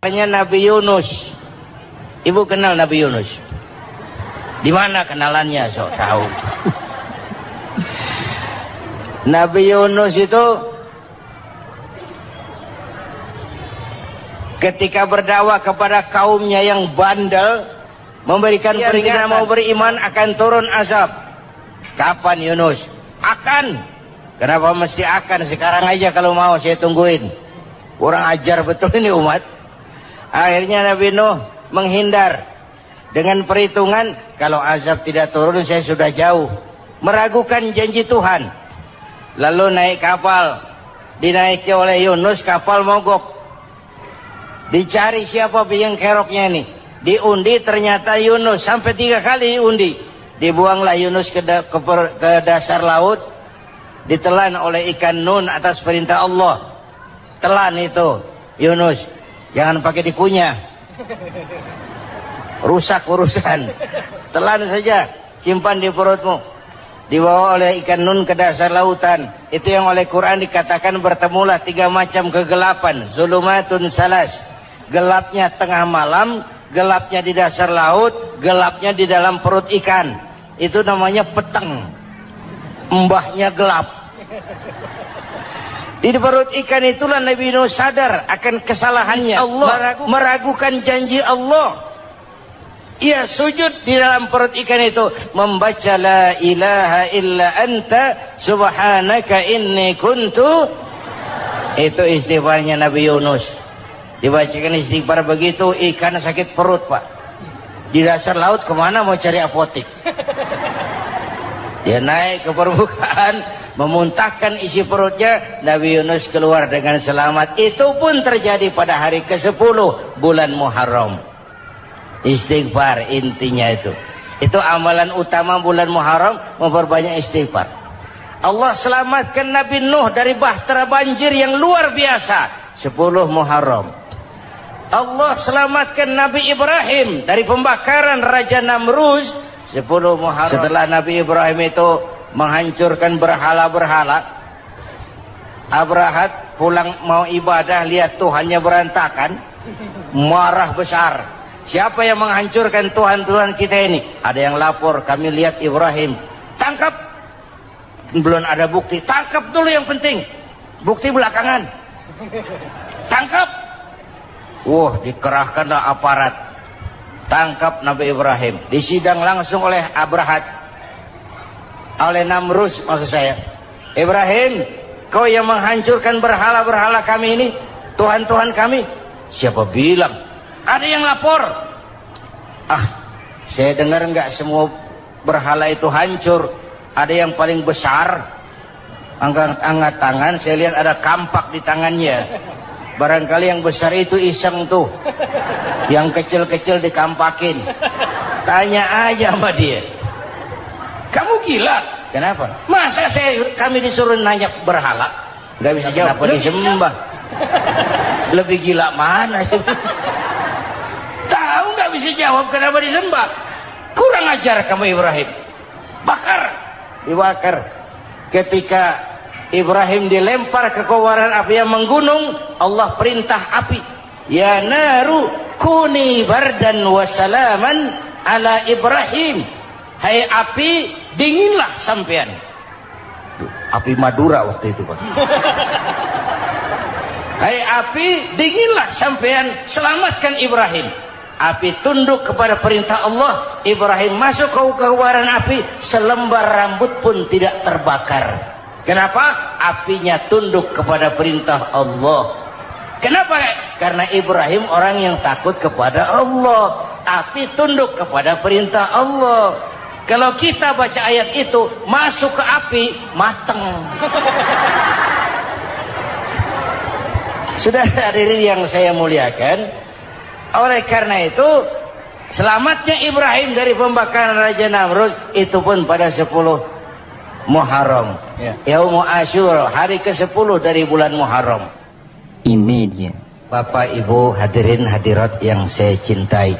Nabi Yunus. Ibu kenal Nabi Yunus? Di mana kenalannya? Sok tahu. Nabi Yunus itu ketika berdakwah kepada kaumnya yang bandel, memberikan peringatan mau beriman akan turun azab. Kapan Yunus? Akan. Kenapa mesti akan? Sekarang aja kalau mau saya tungguin. Kurang ajar betul ini umat. Akhirnya Nabi Nuh menghindar dengan perhitungan kalau azab tidak turun saya sudah jauh, meragukan janji Tuhan. Lalu naik kapal, dinaiki oleh Yunus, kapal mogok. Dicari siapa yang keroknya ini, diundi ternyata Yunus, sampai 3 kali diundi. Dibuanglah Yunus ke dasar laut, ditelan oleh ikan Nun atas perintah Allah. Telan itu Yunus, jangan pakai dikunyah, rusak urusan. Telan saja, simpan di perutmu. Dibawa oleh ikan Nun ke dasar lautan. Itu yang oleh Quran dikatakan bertemulah 3 macam kegelapan. Zulumatun salas, gelapnya tengah malam, gelapnya di dasar laut, gelapnya di dalam perut ikan. Itu namanya peteng, mbahnya gelap. Di perut ikan itulah Nabi Nuh sadar akan kesalahannya. Allah meragukan janji Allah. Ia sujud di dalam perut ikan itu, membaca la ilaha illa anta subhanaka inni kuntu. Itu istighfarnya Nabi Yunus. Dibacakan istighfar begitu, ikan sakit perut pak. Di dasar laut kemana mau cari apotik? Dia naik ke permukaan, memuntahkan isi perutnya. Nabi Yunus keluar dengan selamat. Itu pun terjadi pada hari ke-10 bulan Muharram. Istighfar intinya itu. Itu amalan utama bulan Muharram, memperbanyak istighfar. Allah selamatkan Nabi Nuh dari bahtera banjir yang luar biasa 10 Muharram. Allah selamatkan Nabi Ibrahim dari pembakaran Raja Namruz 10 Muharram. Setelah Nabi Ibrahim itu menghancurkan berhala-berhala, Abrahat pulang mau ibadah, lihat Tuhannya berantakan, marah besar. Siapa yang menghancurkan Tuhan-Tuhan kita ini? Ada yang lapor, kami lihat Ibrahim. Tangkap. Belum ada bukti, tangkap dulu yang penting, bukti belakangan. Tangkap. Wah, dikerahkanlah aparat, tangkap Nabi Ibrahim. Disidang langsung oleh Abrahat, oleh Namruz maksud saya. Ibrahim, kau yang menghancurkan berhala-berhala kami ini, Tuhan-Tuhan kami. Siapa bilang? Ada yang lapor. Ah, saya dengar enggak semua berhala itu hancur. Ada yang paling besar, angkat tangan, saya lihat ada kampak di tangannya. Barangkali yang besar itu iseng tuh, yang kecil-kecil dikampakin. Tanya aja sama dia, kamu gila? Kenapa? Masa kami disuruh nanya berhala? Gak bisa jawab. Kenapa disembah? Lebih gila mana? Tahu gak bisa jawab kenapa disembah? Kurang ajar kamu Ibrahim. Bakar, dibakar. Ketika Ibrahim dilempar ke kobaran api yang menggunung, Allah perintah api, ya naru kuni bardan wa salaman ala Ibrahim. Hai api, dinginlah sampean. Api Madura waktu itu pak. Hai api, dinginlah sampean, selamatkan Ibrahim. Api tunduk kepada perintah Allah. Ibrahim masuk ke kobaran api, selembar rambut pun tidak terbakar. Kenapa? Apinya tunduk kepada perintah Allah. Kenapa? Karena Ibrahim orang yang takut kepada Allah. Api tunduk kepada perintah Allah. Kalau kita baca ayat itu, masuk ke api, mateng. Sudah hadirin yang saya muliakan, oleh karena itu selamatnya Ibrahim dari pembakaran Raja Namruz itu pun pada 10 Muharram, Yaumul Asyura, hari ke-10 dari bulan Muharram. Imediat. Bapak Ibu hadirin hadirat yang saya cintai,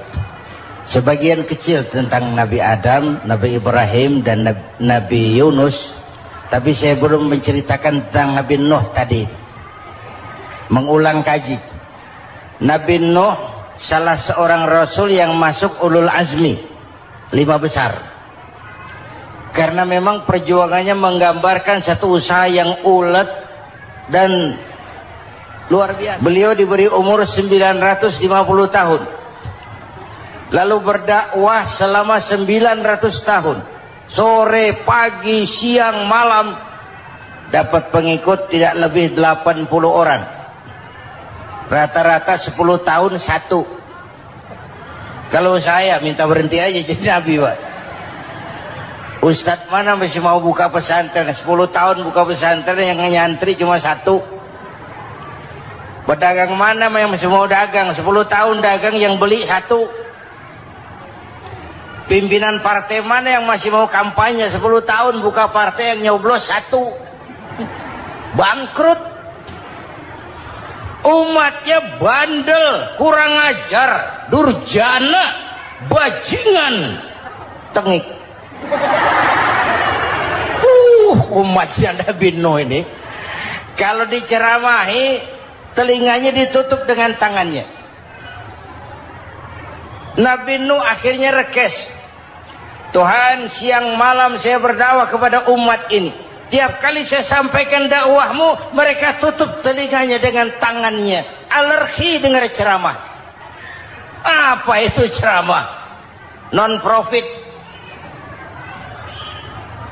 sebagian kecil tentang Nabi Adam, Nabi Ibrahim dan Nabi Yunus, tapi saya belum menceritakan tentang Nabi Nuh tadi. Mengulang kaji. Nabi Nuh salah seorang rasul yang masuk ulul azmi 5 besar, karena memang perjuangannya menggambarkan satu usaha yang ulet dan luar biasa. Beliau diberi umur 950 tahun, lalu berdakwah selama 900 tahun, sore, pagi, siang, malam, dapat pengikut tidak lebih 80 orang, rata-rata 10 tahun satu. Kalau saya minta berhenti aja jadi nabi, Pak. Ustadz mana masih mau buka pesantren 10 tahun buka pesantren, yang nyantri cuma satu. Pedagang mana yang masih mau dagang 10 tahun dagang, yang beli satu. Pimpinan partai mana yang masih mau kampanye 10 tahun buka partai, yang nyoblos satu. Bangkrut. Umatnya bandel, kurang ajar, durjana, bajingan, tengik. Umatnya Nabi Nuh ini kalau diceramahi telinganya ditutup dengan tangannya. Nabi Nuh akhirnya rekes, Tuhan, siang malam saya berdakwah kepada umat ini. Tiap kali saya sampaikan dakwahmu, mereka tutup telinganya dengan tangannya. Alergi dengar ceramah. Apa itu ceramah? Non profit.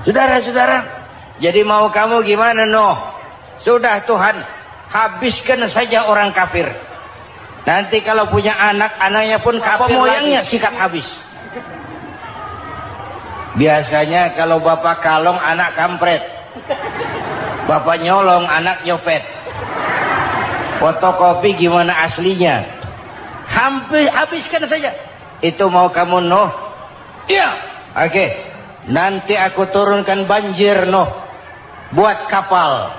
Saudara-saudara, jadi mau kamu gimana, Nuh? Sudah Tuhan, habiskan saja orang kafir. Nanti kalau punya anak, anaknya pun kafir, moyangnya sikat habis. Biasanya kalau bapak kalong, anak kampret. Bapak nyolong, anak nyopet. Fotokopi gimana aslinya? Hampir habiskan saja. Itu mau kamu, Nuh? Iya. Oke. Nanti aku turunkan banjir, Nuh. Buat kapal.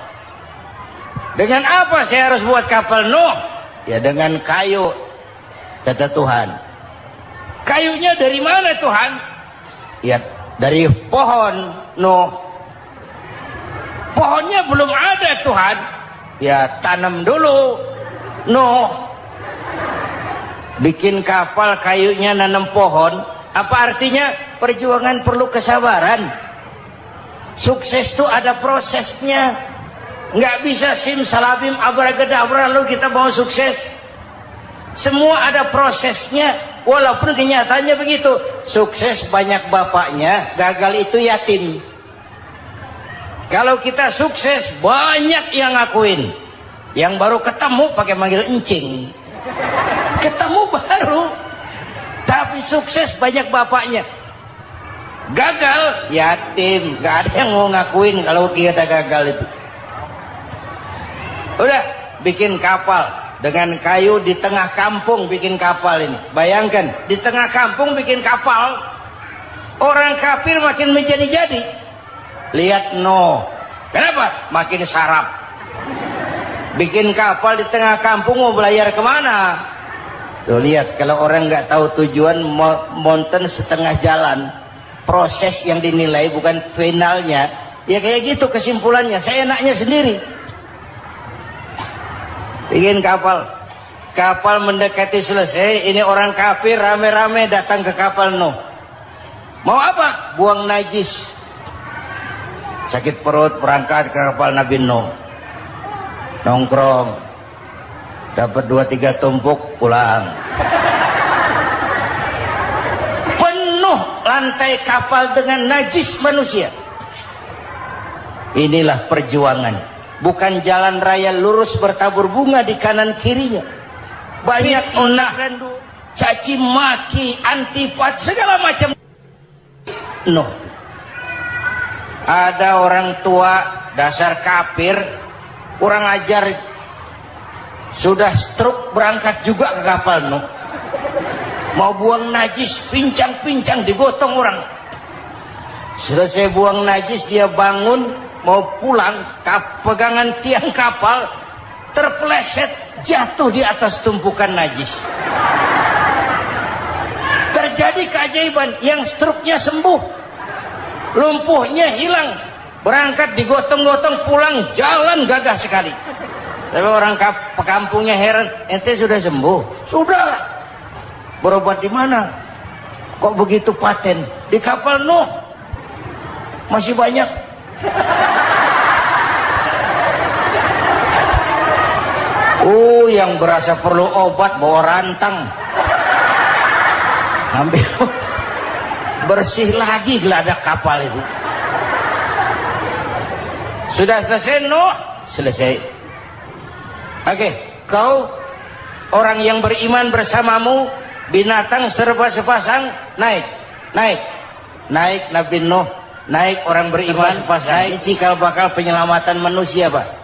Dengan apa saya harus buat kapal, Nuh? Ya dengan kayu, kata Tuhan. Kayunya dari mana, Tuhan? Ya dari pohon, Nuh. Pohonnya belum ada, Tuhan. Ya tanam dulu, Nuh. Bikin kapal kayunya nanam pohon. Apa artinya? Perjuangan perlu kesabaran. Sukses itu ada prosesnya. Nggak bisa simsalabim abracadabra lalu kita mau sukses. Semua ada prosesnya. Walaupun kenyataannya begitu. Sukses banyak bapaknya, gagal itu yatim. Kalau kita sukses banyak yang ngakuin. Yang baru ketemu pakai manggil encing. Ketemu baru. Tapi sukses banyak bapaknya. Gagal yatim, gak ada yang mau ngakuin kalau kita gagal itu. Udah bikin kapal dengan kayu di tengah kampung, bikin kapal ini. Bayangkan di tengah kampung bikin kapal. Orang kafir makin menjadi-jadi. Lihat Nuh, kenapa? Makin sarap. Bikin kapal di tengah kampung, mau belayar kemana? Tuh lihat, kalau orang nggak tahu tujuan, mountain setengah jalan. Proses yang dinilai bukan finalnya. Ya kayak gitu kesimpulannya. Saya enaknya sendiri. Bikin kapal. Kapal mendekati selesai. Ini orang kafir rame-rame datang ke kapal Nuh. Mau apa? Buang najis. Sakit perut, berangkat ke kapal Nabi Nuh. Nongkrong. Dapat 2-3 tumpuk, pulang. Penuh lantai kapal dengan najis manusia. Inilah perjuangan. Bukan jalan raya lurus bertabur bunga di kanan kirinya. Banyak unah, caci maki, antipat, segala macam. Nuh. Ada orang tua dasar kafir, kurang ajar, sudah stroke berangkat juga ke kapal Nuh. Mau buang najis, pincang-pincang digotong orang. Selesai buang najis dia bangun mau pulang, pegangan tiang kapal terpeleset jatuh di atas tumpukan najis. Terjadi keajaiban, yang stroke-nya sembuh. Lumpuhnya hilang, berangkat digotong-gotong pulang, jalan gagah sekali. Tapi orang kampungnya heran, ente sudah sembuh? Sudah. Berobat di mana? Kok begitu paten? Di kapal Nuh. Masih banyak. Yang berasa perlu obat bawa rantang. Ambil bersih lagi geladak kapal itu. Sudah selesai Nuh? Selesai. Oke, kau orang yang beriman bersamamu, binatang serba sepasang, naik Nabi Nuh, naik orang beriman sepasang. Ini cikal bakal penyelamatan manusia, Pak.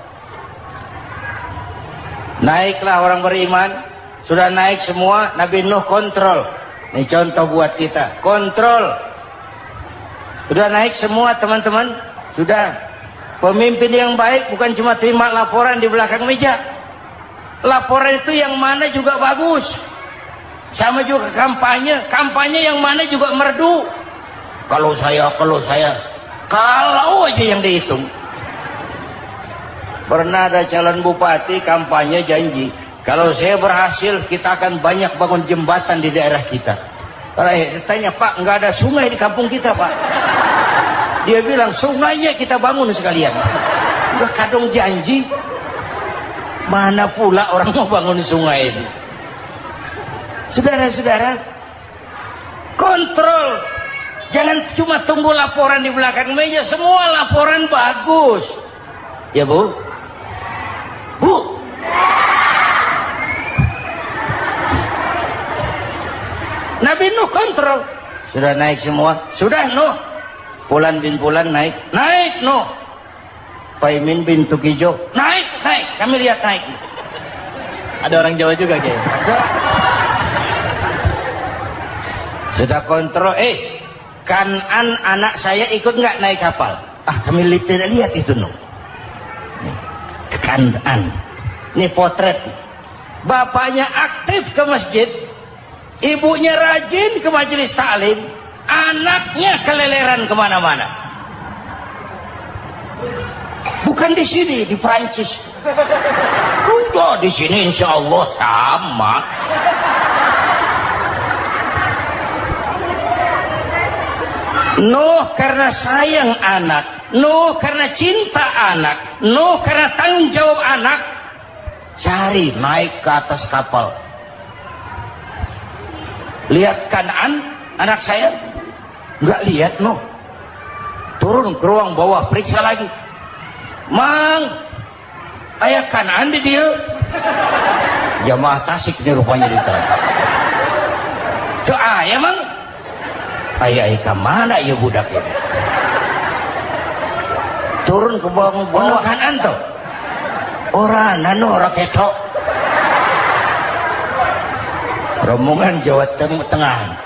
Naiklah orang beriman, sudah naik semua, Nabi Nuh kontrol. Ini contoh buat kita, kontrol. Sudah naik semua teman-teman, sudah. Pemimpin yang baik bukan cuma terima laporan di belakang meja. Laporan itu yang mana juga bagus. Sama juga kampanye yang mana juga merdu. Kalau aja yang dihitung. Pernah ada calon bupati kampanye janji, kalau saya berhasil kita akan banyak bangun jembatan di daerah kita. Tanya, Pak, nggak ada sungai di kampung kita, Pak. Dia bilang, sungainya kita bangun sekalian. Udah kadung janji, mana pula orang mau bangun sungai itu. Saudara-saudara, kontrol. Jangan cuma tunggu laporan di belakang meja, semua laporan bagus. Ya, Bu? Bu? Nabi Nuh kontrol. Sudah naik semua? Sudah, Nuh. Pulan bin Pulan naik Nuh. Paimin bin Tukijo naik, kami lihat naik. Ada orang Jawa juga kayaknya. Sudah kontrol. Kanan anak saya ikut nggak naik kapal? Kami tidak lihat itu Nuh. Kanan. Ini potret. Bapaknya aktif ke masjid, ibunya rajin ke majelis taklim, anaknya keleleran kemana-mana. Bukan di sini, di Prancis. Udah di sini insya Allah sama. Nuh karena sayang anak, Nuh karena cinta anak, Nuh karena tanggung jawab anak, cari naik ke atas kapal. Lihat Kanaan, anak saya, nggak lihat Nuh. Turun ke ruang bawah, periksa lagi. Mang, ayah Kanaan di dia. Jamaah Tasik nih rupanya ditanya. Tuh ayah Mang. Ayah ke mana ya budak ini? Turun ke bawah Kanaan tuh. Orang nano orang ketok. Rombongan Jawa Tengah.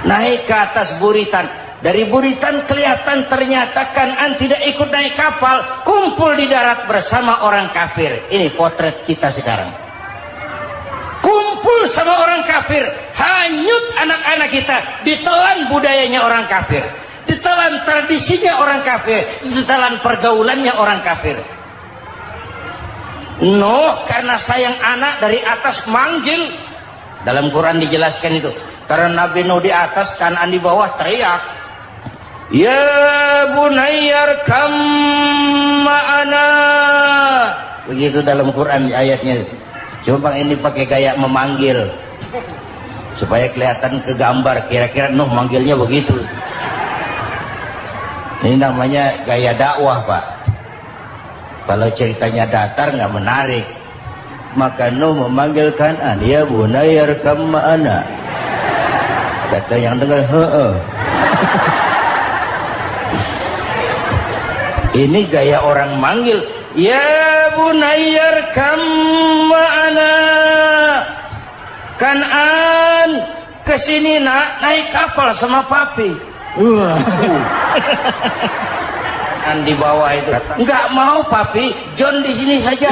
Naik ke atas buritan. Dari buritan kelihatan ternyata Kanaan tidak ikut naik kapal, kumpul di darat bersama orang kafir. Ini potret kita sekarang. Kumpul sama orang kafir, hanyut anak-anak kita, ditelan budayanya orang kafir, ditelan tradisinya orang kafir, ditelan pergaulannya orang kafir. Nuh karena sayang anak dari atas manggil. Dalam Quran dijelaskan itu. Karena Nabi Nuh di atas, Kanaan di bawah, teriak, ya bunayyar kam ma'ana. Begitu dalam Quran ayatnya. Cuma ini pakai gaya memanggil supaya kelihatan ke gambar, kira-kira Nuh manggilnya begitu. Ini namanya gaya dakwah, Pak. Kalau ceritanya datar nggak menarik. Maka Nuh memanggil Kanaan, ya bunayyar kam ma'ana. Kata yang dengar, ini gaya orang manggil, ya bunayyar kam ma'ana. Kanaan kesini nak, naik kapal sama papi. Di bawah itu nggak mau papi, John di sini saja.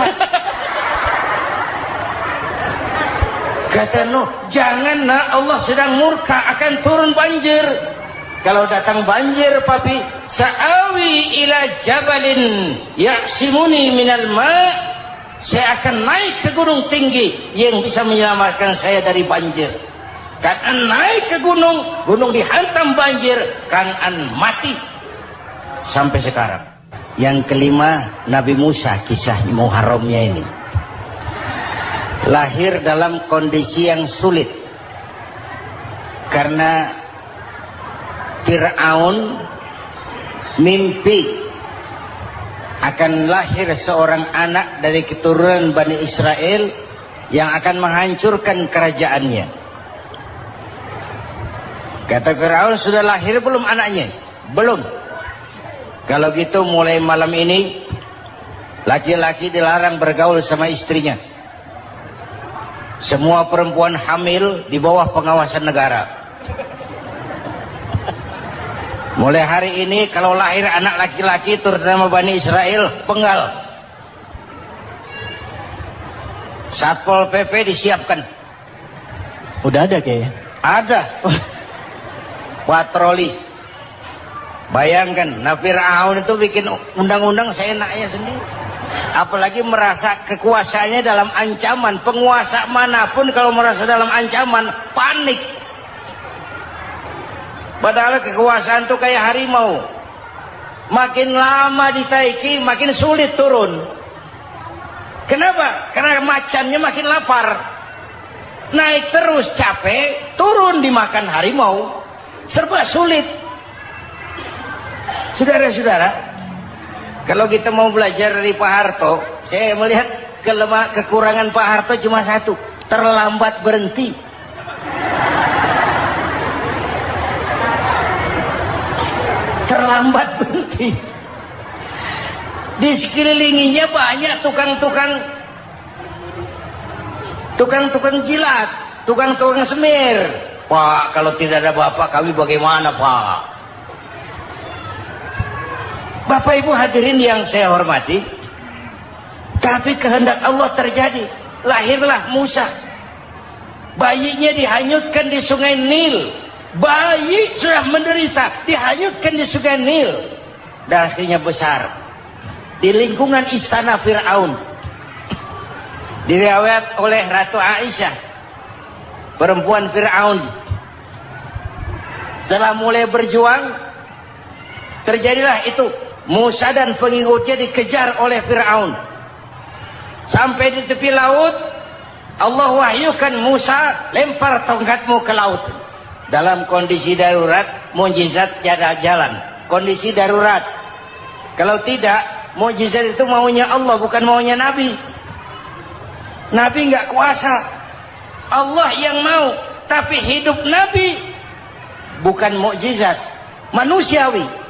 Kata Nuh, jangan nak, Allah sedang murka, akan turun banjir. Kalau datang banjir papi, sa'awi ila jabalin ya'simuni minal ma', saya akan naik ke gunung tinggi yang bisa menyelamatkan saya dari banjir. Kan an naik ke gunung, gunung dihantam banjir, kan an mati sampai sekarang. Yang kelima, Nabi Musa, kisah Muharramnya ini lahir dalam kondisi yang sulit karena Fir'aun mimpi akan lahir seorang anak dari keturunan Bani Israel yang akan menghancurkan kerajaannya. Kata Fir'aun, sudah lahir belum anaknya? Belum. Kalau gitu mulai malam ini laki-laki dilarang bergaul sama istrinya. Semua perempuan hamil di bawah pengawasan negara. Mulai hari ini kalau lahir anak laki-laki turun nama Bani Israel, penggal. Satpol PP disiapkan. Udah ada kayaknya. Ada. Patroli. Bayangkan, nah Fir'aun itu bikin undang-undang seenaknya sendiri. Apalagi merasa kekuasaannya dalam ancaman. Penguasa manapun kalau merasa dalam ancaman, panik. Padahal kekuasaan itu kayak harimau. Makin lama ditaiki, makin sulit turun. Kenapa? Karena macannya makin lapar. Naik terus capek, turun dimakan harimau. Serba sulit. Saudara-saudara, kalau kita mau belajar dari Pak Harto, saya melihat kekurangan Pak Harto cuma satu, terlambat berhenti. Terlambat berhenti. Di sekelilinginya banyak tukang-tukang jilat, tukang-tukang semir. Pak, kalau tidak ada bapak kami bagaimana, Pak? Bapak Ibu hadirin yang saya hormati, tapi kehendak Allah terjadi. Lahirlah Musa. Bayinya dihanyutkan di sungai Nil. Bayi sudah menderita, dihanyutkan di sungai Nil. Dan akhirnya besar di lingkungan istana Fir'aun. Diriwayat oleh Ratu Aisyah, perempuan Fir'aun, setelah mulai berjuang, terjadilah itu. Musa dan pengikutnya dikejar oleh Fir'aun. Sampai di tepi laut, Allah wahyukan, Musa, lempar tongkatmu ke laut. Dalam kondisi darurat, mukjizat tiada jalan. Kondisi darurat. Kalau tidak, mukjizat itu maunya Allah, bukan maunya Nabi. Nabi nggak kuasa. Allah yang mau. Tapi hidup Nabi bukan mukjizat, manusiawi.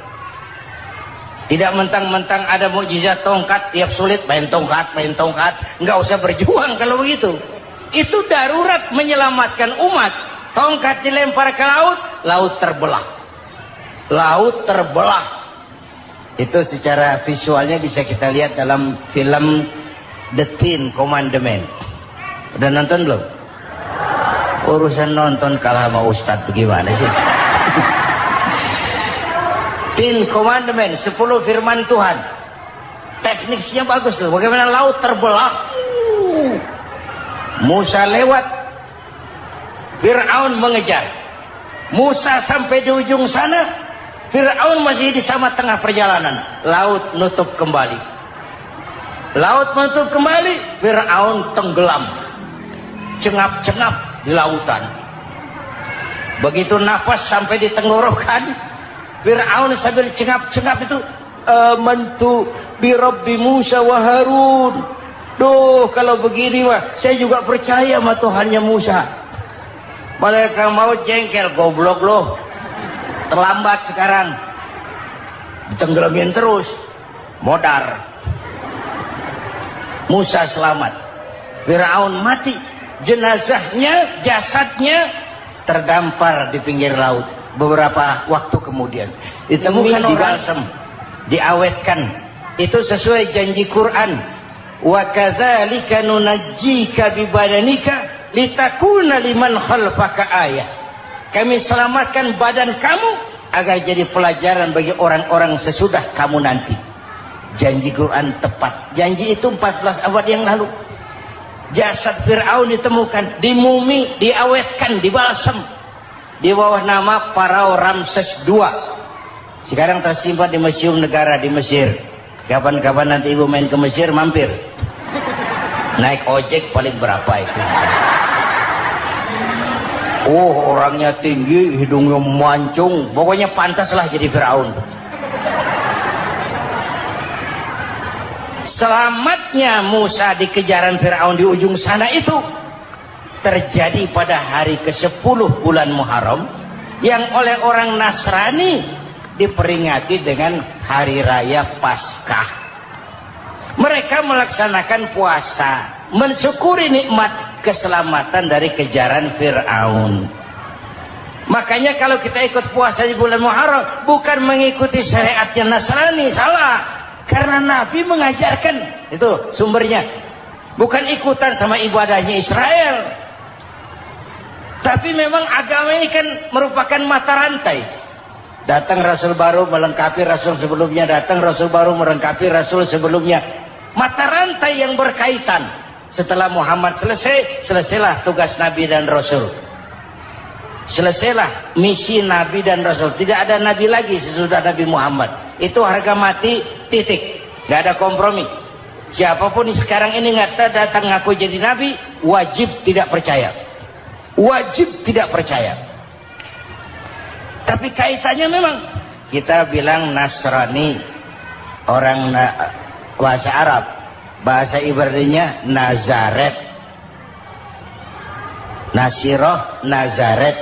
Tidak mentang-mentang ada mukjizat tongkat, tiap sulit main tongkat. Nggak usah berjuang kalau begitu. Itu darurat menyelamatkan umat. Tongkat dilempar ke laut, laut terbelah. Laut terbelah. Itu secara visualnya bisa kita lihat dalam film The Ten Commandment. Udah nonton belum? Urusan nonton kalah sama Ustadz bagaimana sih? Ten Commandment, 10 firman Tuhan. Tekniknya bagus loh. Bagaimana laut terbelah. Musa lewat, Fir'aun mengejar. Musa sampai di ujung sana, Fir'aun masih di sama tengah perjalanan. Laut nutup kembali. Laut menutup kembali, Fir'aun tenggelam. Cengap-cengap di lautan. Begitu nafas sampai di tenggorokan, Fir'aun sambil cengap-cengap itu, amantu bi Rabbi Musa wa Harun. Duh, kalau begini mah saya juga percaya sama Tuhannya Musa. Malaikat maut jengkel, goblok loh, terlambat sekarang, ditenggelamin terus, modar. Musa selamat, Fir'aun mati, jenazahnya, jasadnya terdampar di pinggir laut. Beberapa waktu kemudian ditemukan di balsam, diawetkan. Itu sesuai janji Quran. Wa kadzalika nunajjika bi badanika litakuna liman khalfaka ayah. Kami selamatkan badan kamu agar jadi pelajaran bagi orang-orang sesudah kamu nanti. Janji Quran tepat. Janji itu 14 abad yang lalu. Jasad Fir'aun ditemukan, dimumi, diawetkan, dibalsam di bawah nama Farao Ramses II. Sekarang tersimpan di Museum Negara di Mesir. Kapan-kapan nanti ibu main ke Mesir, mampir. Naik ojek paling berapa itu? Oh, orangnya tinggi, hidungnya mancung, pokoknya pantaslah jadi Fir'aun. Selamatnya Musa di kejaran Fir'aun di ujung sana itu terjadi pada hari ke-10 bulan Muharram, yang oleh orang Nasrani diperingati dengan hari raya Paskah. Mereka melaksanakan puasa, mensyukuri nikmat keselamatan dari kejaran Fir'aun. Makanya kalau kita ikut puasa di bulan Muharram bukan mengikuti syariatnya Nasrani, salah. Karena Nabi mengajarkan, itu sumbernya. Bukan ikutan sama ibadahnya Israel. Tapi memang agama ini kan merupakan mata rantai. Datang Rasul baru melengkapi Rasul sebelumnya, datang Rasul baru melengkapi Rasul sebelumnya. Mata rantai yang berkaitan. Setelah Muhammad selesai, selesailah tugas Nabi dan Rasul. Selesailah misi Nabi dan Rasul. Tidak ada Nabi lagi sesudah Nabi Muhammad. Itu harga mati, titik. Gak ada kompromi. Siapapun sekarang ini nggak datang ngaku jadi Nabi, wajib tidak percaya. Wajib tidak percaya. Tapi kaitannya memang, kita bilang Nasrani, orang bahasa Arab, bahasa Ibraninya Nazaret, Nasiroh, Nazaret.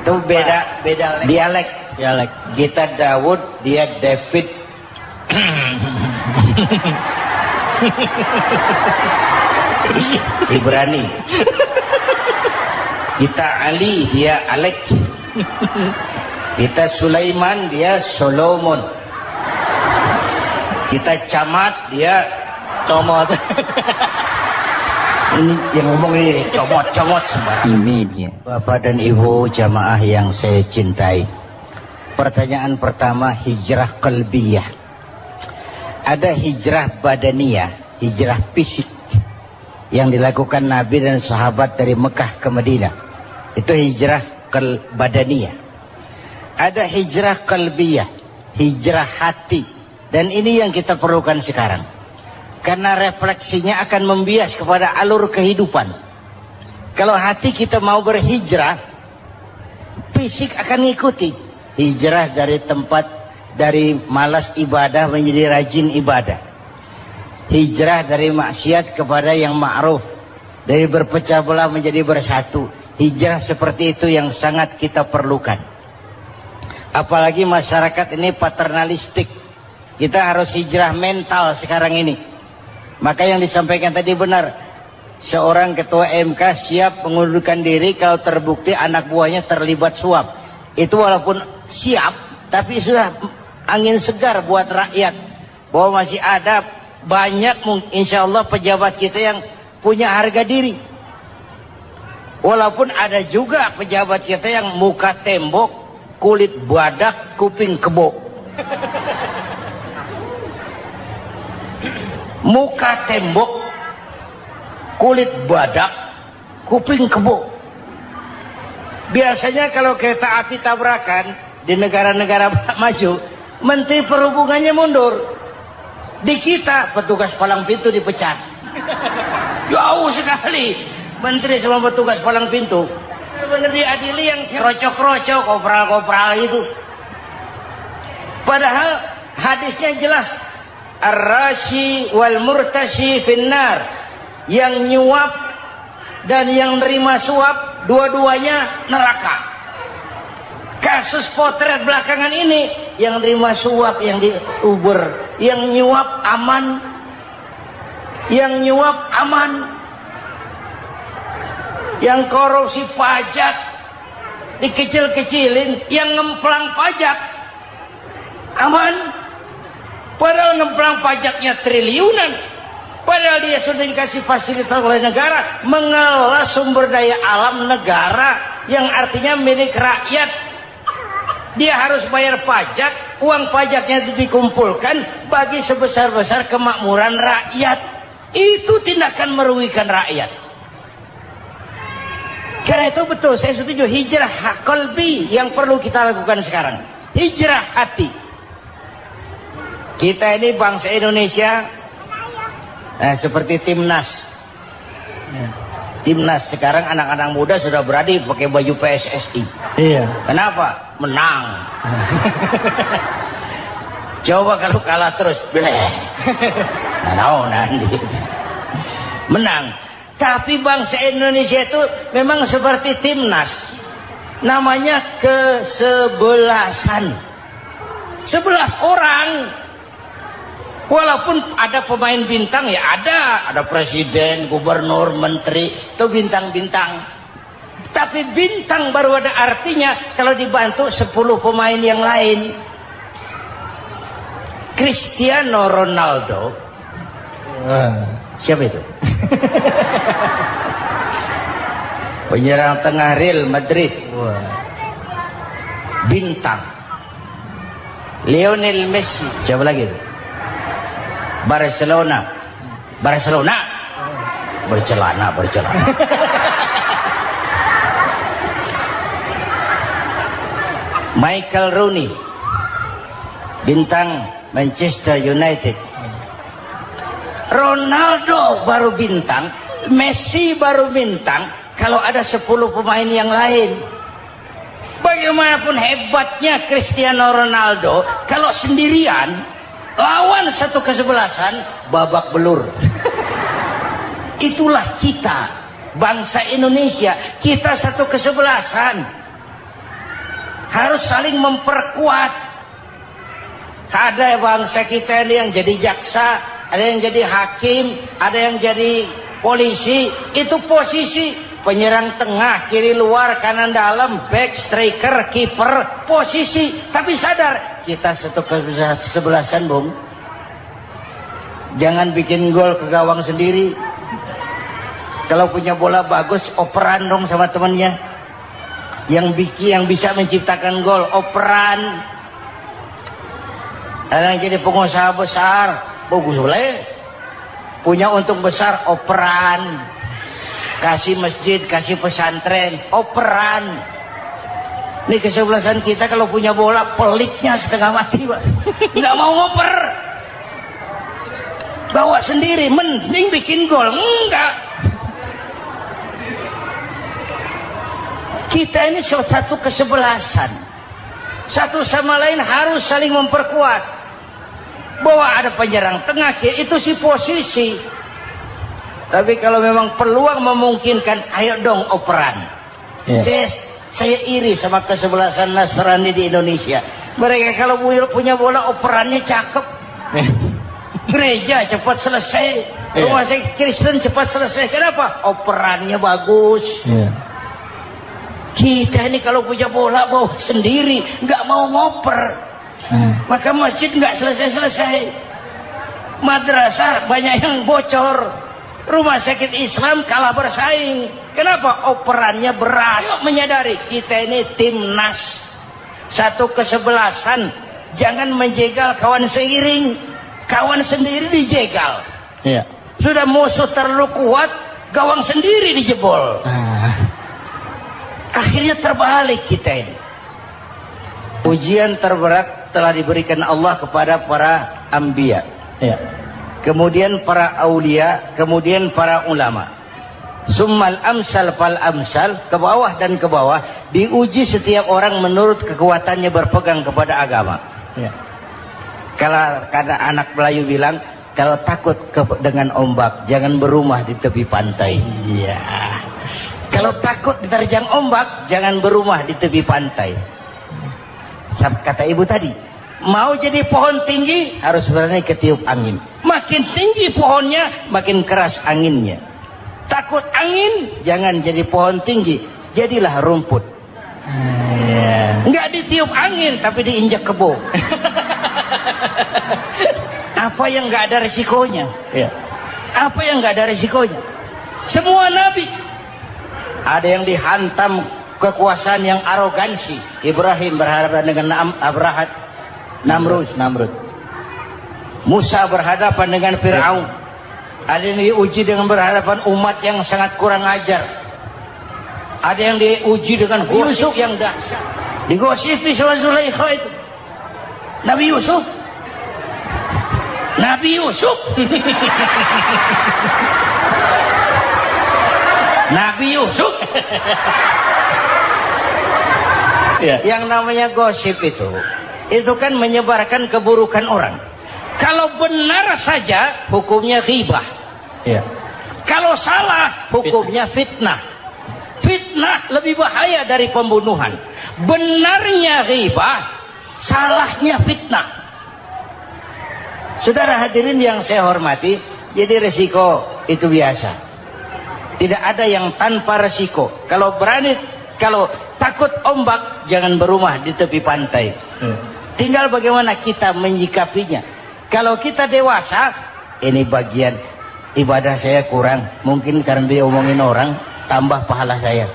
Itu beda dialek. Kita Daud, dia David. Ibrani. Kita Ali, dia Alek. Kita Sulaiman, dia Solomon. Kita Camat, dia Comot. Ini yang ngomong ini comot sembarang. Ini dia. Bapak dan Ibu jamaah yang saya cintai, pertanyaan pertama, hijrah qalbiyah. Ada hijrah badaniyah, hijrah fisik yang dilakukan Nabi dan sahabat dari Mekah ke Madinah. Itu hijrah badaniyah. Ada hijrah qalbiyah, hijrah hati. Dan ini yang kita perlukan sekarang. Karena refleksinya akan membias kepada alur kehidupan. Kalau hati kita mau berhijrah, fisik akan ngikuti. Hijrah dari tempat, dari malas ibadah menjadi rajin ibadah. Hijrah dari maksiat kepada yang ma'ruf, dari berpecah belah menjadi bersatu. Hijrah seperti itu yang sangat kita perlukan. Apalagi masyarakat ini paternalistik. Kita harus hijrah mental sekarang ini. Maka yang disampaikan tadi benar. Seorang ketua MK siap mengundurkan diri kalau terbukti anak buahnya terlibat suap. Itu walaupun siap, tapi sudah angin segar buat rakyat. Bahwa masih ada banyak insya Allah pejabat kita yang punya harga diri. Walaupun ada juga pejabat kita yang muka tembok, kulit badak, kuping kebo. Muka tembok, kulit badak, kuping kebo. Biasanya kalau kereta api tabrakan di negara-negara maju, Menteri Perhubungannya mundur. Di kita petugas palang pintu dipecat. Jauh sekali Menteri sama petugas palang pintu. Benar diadili yang krocok-krocok, kopral-kopral itu. Padahal hadisnya jelas, ar-rashi wal murtashi finnar. Yang nyuap dan yang nerima suap, dua-duanya neraka. Kasus potret belakangan ini, yang nerima suap, yang diuber, yang nyuap aman, yang nyuap aman, yang korupsi pajak dikecil-kecilin, yang ngemplang pajak aman. Padahal ngemplang pajaknya triliunan. Padahal dia sudah dikasih fasilitas oleh negara mengelola sumber daya alam negara yang artinya milik rakyat. Dia harus bayar pajak, uang pajaknya itu dikumpulkan bagi sebesar-besar kemakmuran rakyat. Itu tindakan merugikan rakyat. Karena itu betul, saya setuju, hijrah qalbi yang perlu kita lakukan sekarang. Hijrah hati. Kita ini bangsa Indonesia seperti timnas. Timnas sekarang anak-anak muda sudah berani pakai baju PSSI. Iya. Kenapa? Menang. Coba kalau kalah terus, nanti menang. Tapi bangsa Indonesia itu memang seperti timnas. Namanya kesebelasan. 11 orang. Walaupun ada pemain bintang ya ada presiden, gubernur, menteri, itu bintang-bintang. Tapi bintang baru ada artinya kalau dibantu 10 pemain yang lain. Cristiano Ronaldo. Siapa itu? Penyerang tengah Real Madrid. Bintang. Lionel Messi. Siapa lagi itu? Barcelona. Bercelana. Michael Rooney, bintang Manchester United. Ronaldo baru bintang, Messi baru bintang kalau ada 10 pemain yang lain. Bagaimanapun hebatnya Cristiano Ronaldo, kalau sendirian lawan satu kesebelasan, babak belur. Itulah kita, bangsa Indonesia. Kita satu kesebelasan, harus saling memperkuat. Ada bangsa kita ini yang jadi jaksa, ada yang jadi hakim, ada yang jadi polisi. Itu posisi penyerang tengah, kiri luar, kanan dalam, back, striker, kiper, posisi. Tapi sadar, kita satu kesebelasan, Bung. Jangan bikin gol ke gawang sendiri. Kalau punya bola bagus, operan dong sama temannya. Yang bisa menciptakan gol, operan. Ada yang jadi pengusaha besar, bagus boleh. Punya untung besar, operan. Kasih masjid, kasih pesantren, operan. Ini kesebelasan kita kalau punya bola peliknya setengah mati, Pak. Nggak mau ngoper. Bawa sendiri, mending bikin gol. Enggak. Kita ini satu kesebelasan. Satu sama lain harus saling memperkuat. Bahwa ada penyerang tengah, itu si posisi. Tapi kalau memang peluang memungkinkan, ayo dong operan. Saya iri sama kesebelasan Nasrani di Indonesia. Mereka kalau punya bola operannya cakep. Gereja cepat selesai, rumah sakit Kristen cepat selesai. Kenapa? Operannya bagus. Kita ini kalau punya bola bawa sendiri, nggak mau ngoper. Maka masjid nggak selesai-selesai. Madrasah banyak yang bocor. Rumah sakit Islam kalah bersaing. Kenapa? Operannya berat. Ayo menyadari kita ini timnas, satu kesebelasan. Jangan menjegal kawan seiring, kawan sendiri dijegal. Sudah musuh terlalu kuat, gawang sendiri dijebol. Akhirnya terbalik kita ini. Ujian terberat telah diberikan Allah kepada para anbiya. Kemudian para aulia, kemudian para ulama. Summal amsal fal amsal, ke bawah dan ke bawah, diuji setiap orang menurut kekuatannya berpegang kepada agama. Kalau karena anak Melayu bilang, kalau takut dengan ombak, jangan berumah di tepi pantai. Kalau takut diterjang ombak, jangan berumah di tepi pantai. Kata ibu tadi, mau jadi pohon tinggi harus berani ketiup angin. Makin tinggi pohonnya, makin keras anginnya. Takut angin, jangan jadi pohon tinggi, jadilah rumput. Nggak ditiup angin, tapi diinjak kebo. Apa yang nggak ada resikonya? Apa yang nggak ada resikonya? Semua nabi, ada yang dihantam kekuasaan yang arogansi. Ibrahim berhadapan dengan Namrud. Musa berhadapan dengan Fir'aun. Ada yang diuji dengan berhadapan umat yang sangat kurang ajar. Ada yang diuji dengan gosip yang dahsyat. Digosipi sama Zulaikha itu. Nabi Yusuf. Nabi Yusuf. Ya. Yang namanya gosip itu kan menyebarkan keburukan orang. Kalau benar saja hukumnya ghibah. Ya. Kalau salah hukumnya fitnah. Fitnah lebih bahaya dari pembunuhan. Benarnya ghibah, salahnya fitnah. Saudara hadirin yang saya hormati, jadi resiko itu biasa. Tidak ada yang tanpa resiko. Kalau takut ombak, jangan berumah di tepi pantai. Tinggal bagaimana kita menyikapinya. Kalau kita dewasa, ini bagian ibadah saya kurang. Mungkin karena dia omongin orang, tambah pahala saya.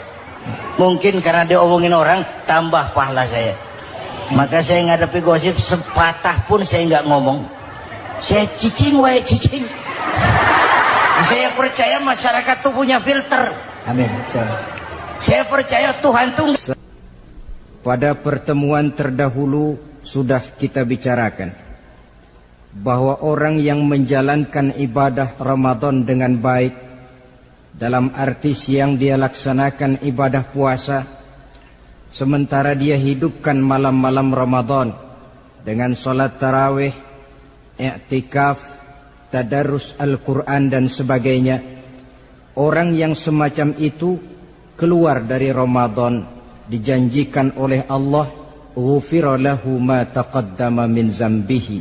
Mungkin karena dia omongin orang, tambah pahala saya. Maka saya ngadapi gosip, sepatah pun saya nggak ngomong. Saya cicing. Saya percaya masyarakat itu punya filter. Amin. Saya percaya Tuhan itu. Pada pertemuan terdahulu sudah kita bicarakan bahwa orang yang menjalankan ibadah Ramadan dengan baik, dalam arti siang dia laksanakan ibadah puasa, sementara dia hidupkan malam-malam Ramadan dengan sholat tarawih, i'tikaf, tadarus Al-Quran dan sebagainya. Orang yang semacam itu keluar dari Ramadan dijanjikan oleh Allah, ghufira lahu ma taqaddama min zambihi,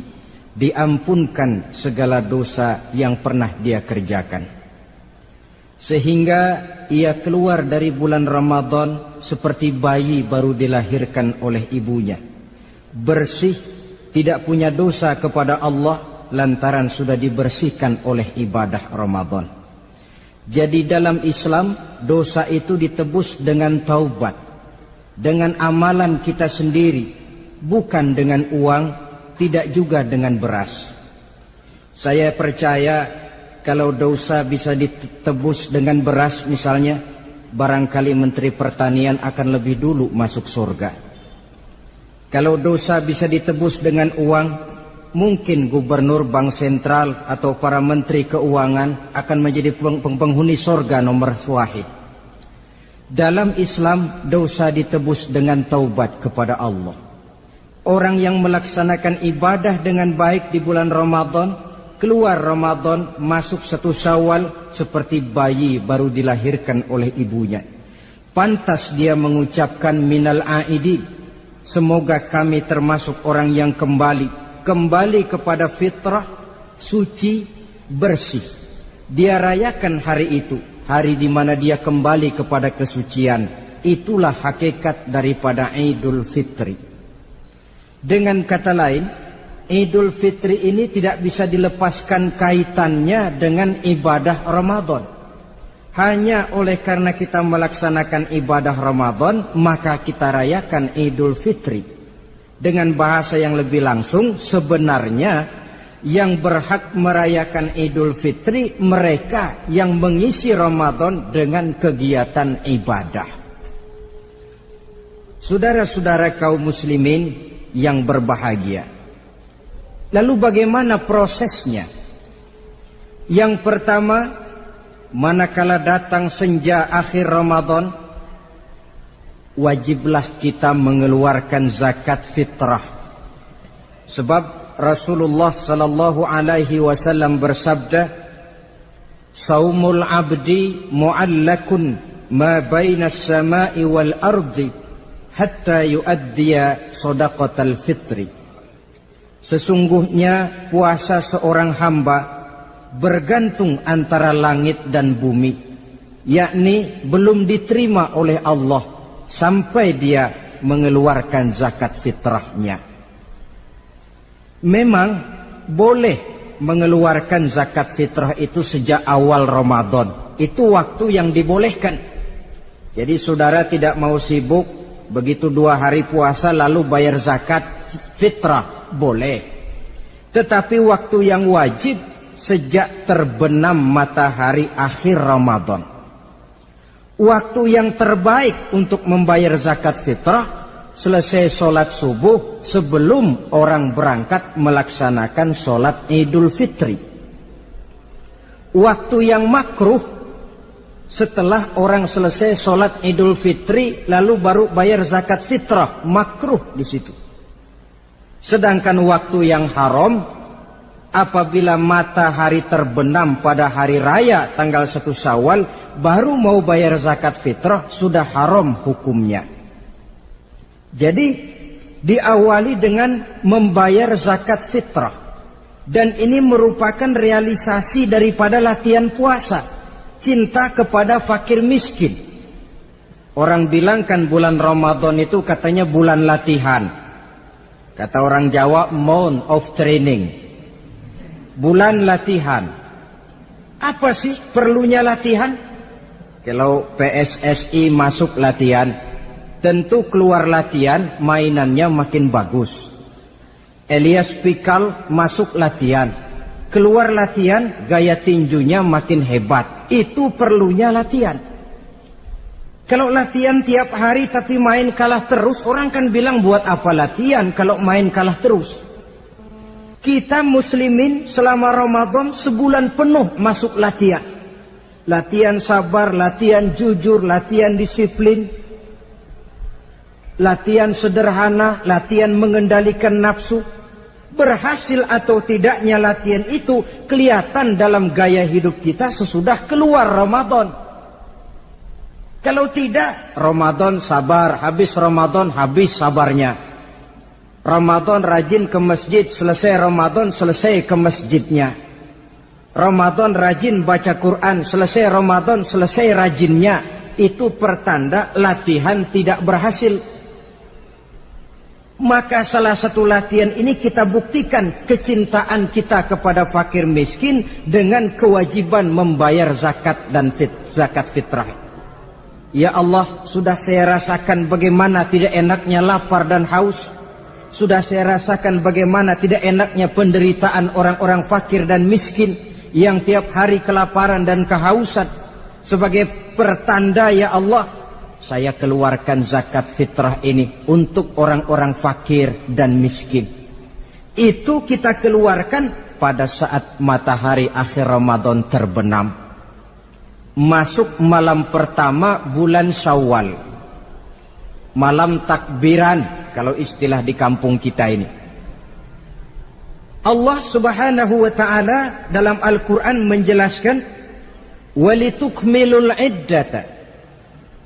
diampunkan segala dosa yang pernah dia kerjakan. Sehingga ia keluar dari bulan Ramadan seperti bayi baru dilahirkan oleh ibunya, bersih, tidak punya dosa kepada Allah lantaran sudah dibersihkan oleh ibadah Ramadan. Jadi dalam Islam, dosa itu ditebus dengan taubat, dengan amalan kita sendiri, bukan dengan uang, tidak juga dengan beras. Saya percaya kalau dosa bisa ditebus dengan beras misalnya, barangkali Menteri Pertanian akan lebih dulu masuk surga. Kalau dosa bisa ditebus dengan uang, mungkin Gubernur Bank Sentral atau para Menteri Keuangan akan menjadi penghuni surga nomor wahid. Dalam Islam, dosa ditebus dengan taubat kepada Allah. Orang yang melaksanakan ibadah dengan baik di bulan Ramadan, keluar Ramadan, masuk 1 Syawal seperti bayi baru dilahirkan oleh ibunya. Pantas dia mengucapkan minal aidin, semoga kami termasuk orang yang kembali kepada fitrah, suci, bersih. Dia rayakan hari itu, hari di mana dia kembali kepada kesucian. Itulah hakikat daripada Idul Fitri. Dengan kata lain, Idul Fitri ini tidak bisa dilepaskan kaitannya dengan ibadah Ramadan. Hanya oleh karena kita melaksanakan ibadah Ramadan, maka kita rayakan Idul Fitri. Dengan bahasa yang lebih langsung, sebenarnya yang berhak merayakan Idul Fitri mereka yang mengisi Ramadan dengan kegiatan ibadah. Saudara-saudara kaum muslimin yang berbahagia, lalu bagaimana prosesnya? Yang pertama, manakala datang senja akhir Ramadan, wajiblah kita mengeluarkan zakat fitrah. Sebab Rasulullah sallallahu alaihi wasallam bersabda, "Saumul 'abdi mu'allakun ma baina as-sama'i wal ardi hatta yuaddiya shadaqatal fitri." Sesungguhnya puasa seorang hamba bergantung antara langit dan bumi, yakni belum diterima oleh Allah sampai dia mengeluarkan zakat fitrahnya. Memang boleh mengeluarkan zakat fitrah itu sejak awal Ramadan, itu waktu yang dibolehkan. Jadi saudara tidak mau sibuk begitu 2 hari puasa lalu bayar zakat fitrah, boleh. Tetapi waktu yang wajib sejak terbenam matahari akhir Ramadan. Waktu yang terbaik untuk membayar zakat fitrah selesai sholat subuh sebelum orang berangkat melaksanakan sholat Idul Fitri. Waktu yang makruh setelah orang selesai sholat Idul Fitri lalu baru bayar zakat fitrah, makruh di situ. Sedangkan waktu yang haram apabila matahari terbenam pada hari raya tanggal 1 Syawal baru mau bayar zakat fitrah, sudah haram hukumnya. Jadi diawali dengan membayar zakat fitrah, dan ini merupakan realisasi daripada latihan puasa, cinta kepada fakir miskin. Orang bilang kan bulan Ramadan itu katanya bulan latihan. Kata orang Jawa, month of training. Bulan latihan. Apa sih perlunya latihan? Kalau PSSI masuk latihan, tentu keluar latihan mainannya makin bagus. Elias Pikal masuk latihan, keluar latihan gaya tinjunya makin hebat. Itu perlunya latihan. Kalau latihan tiap hari tapi main kalah terus, orang kan bilang buat apa latihan kalau main kalah terus. Kita muslimin selama Ramadan sebulan penuh masuk latihan. Latihan sabar, latihan jujur, latihan disiplin, latihan sederhana, latihan mengendalikan nafsu. Berhasil atau tidaknya latihan itu kelihatan dalam gaya hidup kita sesudah keluar Ramadan. Kalau tidak, Ramadan sabar, habis Ramadan habis sabarnya. Ramadan rajin ke masjid, selesai Ramadan selesai ke masjidnya. Ramadan rajin baca Quran, selesai Ramadan selesai rajinnya. Itu pertanda latihan tidak berhasil. Maka salah satu latihan ini kita buktikan kecintaan kita kepada fakir miskin dengan kewajiban membayar zakat dan zakat fitrah. Ya Allah, sudah saya rasakan bagaimana tidak enaknya lapar dan haus. Sudah saya rasakan bagaimana tidak enaknya penderitaan orang-orang fakir dan miskin yang tiap hari kelaparan dan kehausan. Sebagai pertanda ya Allah, saya keluarkan zakat fitrah ini untuk orang-orang fakir dan miskin. Itu kita keluarkan pada saat matahari akhir Ramadan terbenam. Masuk malam pertama bulan Syawal. Malam takbiran kalau istilah di kampung kita ini. Allah Subhanahu wa taala dalam Al-Qur'an menjelaskan walitukmilul iddata.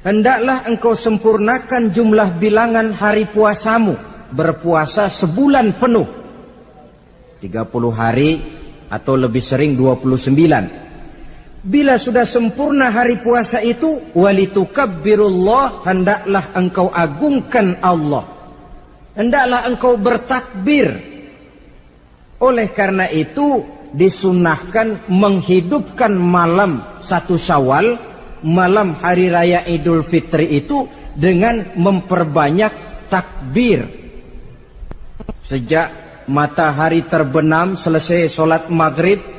Hendaklah engkau sempurnakan jumlah bilangan hari puasamu, berpuasa sebulan penuh. 30 hari atau lebih sering 29. Bila sudah sempurna hari puasa itu, walitukabbirullah, hendaklah engkau agungkan Allah. Hendaklah engkau bertakbir. Oleh karena itu disunahkan menghidupkan malam 1 Syawal, malam hari raya Idul Fitri itu dengan memperbanyak takbir. Sejak matahari terbenam selesai sholat maghrib,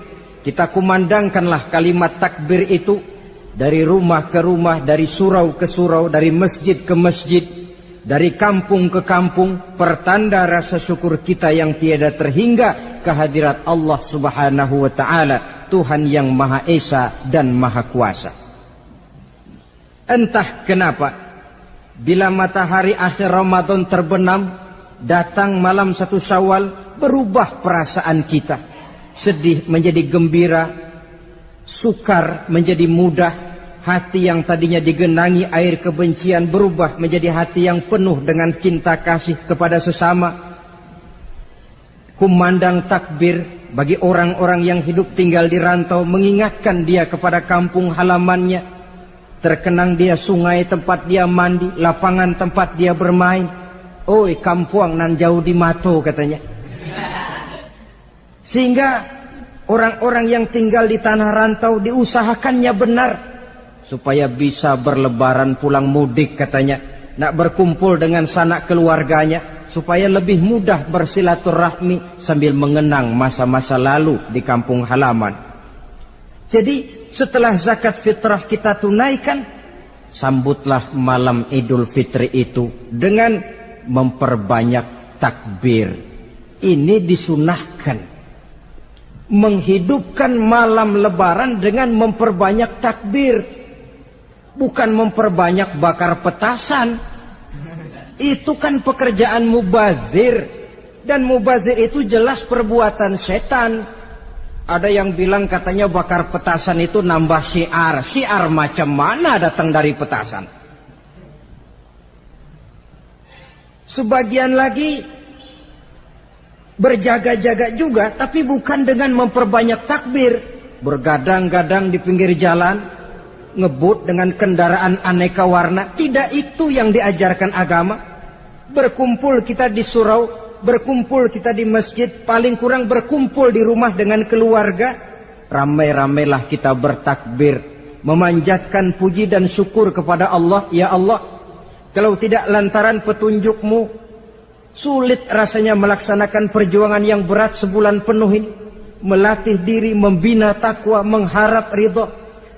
kita kumandangkanlah kalimat takbir itu dari rumah ke rumah, dari surau ke surau, dari masjid ke masjid, dari kampung ke kampung, pertanda rasa syukur kita yang tiada terhingga kehadirat Allah Subhanahu wa taala, Tuhan yang Maha Esa dan Maha Kuasa. Entah kenapa bila matahari akhir Ramadan terbenam, datang malam 1 Syawal, berubah perasaan kita. Sedih menjadi gembira, sukar menjadi mudah, hati yang tadinya digenangi air kebencian berubah menjadi hati yang penuh dengan cinta kasih kepada sesama. Kumandang takbir bagi orang-orang yang hidup tinggal di rantau, mengingatkan dia kepada kampung halamannya. Terkenang dia sungai tempat dia mandi, lapangan tempat dia bermain. Oi kampuang nan jauh di mato katanya. Sehingga orang-orang yang tinggal di tanah rantau diusahakannya benar supaya bisa berlebaran pulang mudik katanya, nak berkumpul dengan sanak keluarganya supaya lebih mudah bersilaturahmi sambil mengenang masa-masa lalu di kampung halaman. Jadi setelah zakat fitrah kita tunaikan, sambutlah malam Idul Fitri itu dengan memperbanyak takbir. Ini disunahkan. Menghidupkan malam lebaran dengan memperbanyak takbir, bukan memperbanyak bakar petasan. Itu kan pekerjaan mubazir, dan mubazir itu jelas perbuatan setan. Ada yang bilang katanya bakar petasan itu nambah syiar. Syiar macam mana datang dari petasan? Sebagian lagi berjaga-jaga juga, tapi bukan dengan memperbanyak takbir. Bergadang-gadang di pinggir jalan, ngebut dengan kendaraan aneka warna. Tidak itu yang diajarkan agama. Berkumpul kita di surau, berkumpul kita di masjid, paling kurang berkumpul di rumah dengan keluarga. Ramai-ramailah kita bertakbir, memanjatkan puji dan syukur kepada Allah. Ya Allah, kalau tidak lantaran petunjukmu, sulit rasanya melaksanakan perjuangan yang berat sebulan penuh ini. Melatih diri, membina takwa, mengharap ridha.